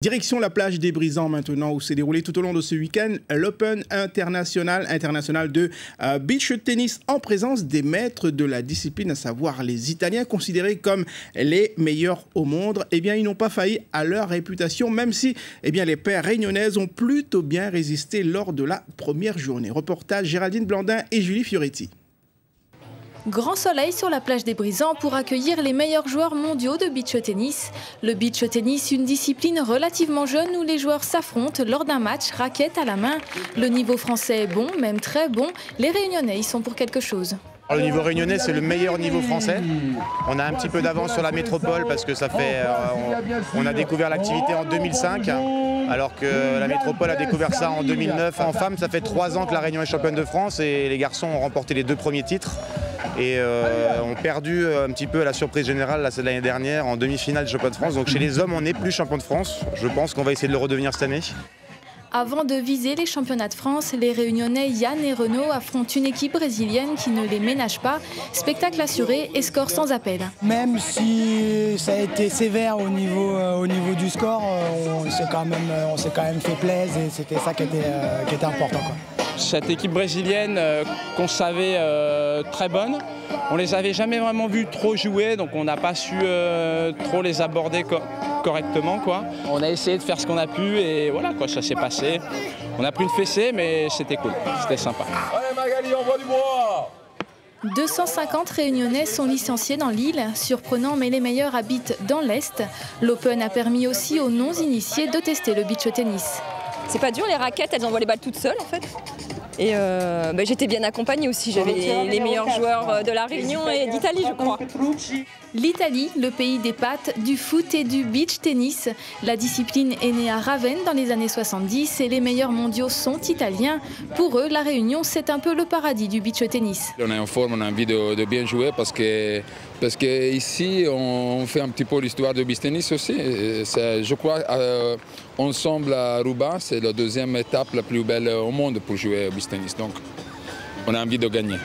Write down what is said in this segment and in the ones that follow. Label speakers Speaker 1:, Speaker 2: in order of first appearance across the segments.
Speaker 1: Direction la plage des Brisants maintenant, où s'est déroulé tout au long de ce week-end l'Open international de beach tennis en présence des maîtres de la discipline, à savoir les Italiens considérés comme les meilleurs au monde. Eh bien, ils n'ont pas failli à leur réputation, même si les paires réunionnaises ont plutôt bien résisté lors de la première journée. Reportage Géraldine Blandin et Julie Fioretti.
Speaker 2: Grand soleil sur la plage des Brisants pour accueillir les meilleurs joueurs mondiaux de beach tennis. Le beach tennis, une discipline relativement jeune où les joueurs s'affrontent lors d'un match raquette à la main. Le niveau français est bon, même très bon. Les Réunionnais y sont pour quelque chose.
Speaker 3: Le niveau réunionnais, c'est le meilleur niveau français. On a un petit peu d'avance sur la métropole parce que ça fait, on a découvert l'activité en 2005, alors que la métropole a découvert ça en 2009. En femmes, ça fait 3 ans que la Réunion est championne de France et les garçons ont remporté les 2 premiers titres. Et ont perdu un petit peu à la surprise générale l'année dernière en demi-finale du championnat de France. Donc chez les hommes, on n'est plus champion de France. Je pense qu'on va essayer de le redevenir cette année.
Speaker 2: Avant de viser les championnats de France, les Réunionnais Yann et Renaud affrontent une équipe brésilienne qui ne les ménage pas. Spectacle assuré et score sans appel.
Speaker 4: Même si ça a été sévère au niveau du score, on s'est quand même fait plaisir et c'était ça qui était important, quoi.
Speaker 5: Cette équipe brésilienne qu'on savait très bonne, on les avait jamais vraiment vus trop jouer, donc on n'a pas su trop les aborder correctement, quoi. On a essayé de faire ce qu'on a pu et voilà, quoi, ça s'est passé. On a pris une fessée, mais c'était cool, c'était sympa.
Speaker 6: Allez Magali, envoie du bois!
Speaker 2: 250 Réunionnais sont licenciés dans l'île. Surprenant, mais les meilleurs habitent dans l'Est. L'Open a permis aussi aux non-initiés de tester le beach tennis.
Speaker 7: C'est pas dur, les raquettes, elles envoient les balles toutes seules en fait. Et j'étais bien accompagnée aussi, j'avais les meilleurs joueurs de la Réunion et d'Italie, je crois.
Speaker 2: L'Italie, le pays des pattes, du foot et du beach tennis. La discipline est née à Ravenne dans les années 70 et les meilleurs mondiaux sont italiens. Pour eux, la Réunion, c'est un peu le paradis du beach tennis.
Speaker 8: On est en forme, on a envie de bien jouer parce que ici, on fait un petit peu l'histoire du beach tennis aussi. Je crois ensemble à Aruba, c'est la 2e étape la plus belle au monde pour jouer au beach tennis. Donc, on a envie de gagner.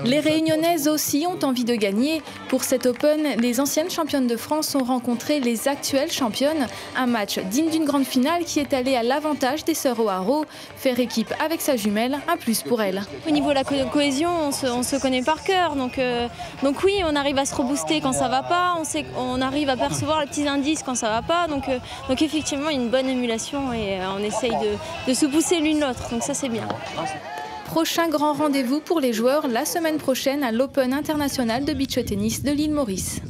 Speaker 2: Les Réunionnaises aussi ont envie de gagner. Pour cet Open, les anciennes championnes de France ont rencontré les actuelles championnes. Un match digne d'une grande finale qui est allé à l'avantage des sœurs O'Haraud. Faire équipe avec sa jumelle, un plus pour elle.
Speaker 9: Au niveau de la cohésion, on se connaît par cœur. Donc oui, on arrive à se rebooster quand ça va pas. On arrive à percevoir les petits indices quand ça va pas. Donc effectivement, il y a une bonne émulation et on essaye de se pousser l'une l'autre. Donc ça, c'est bien.
Speaker 2: Prochain grand rendez-vous pour les joueurs la semaine prochaine à l'Open international de beach tennis de l'île Maurice.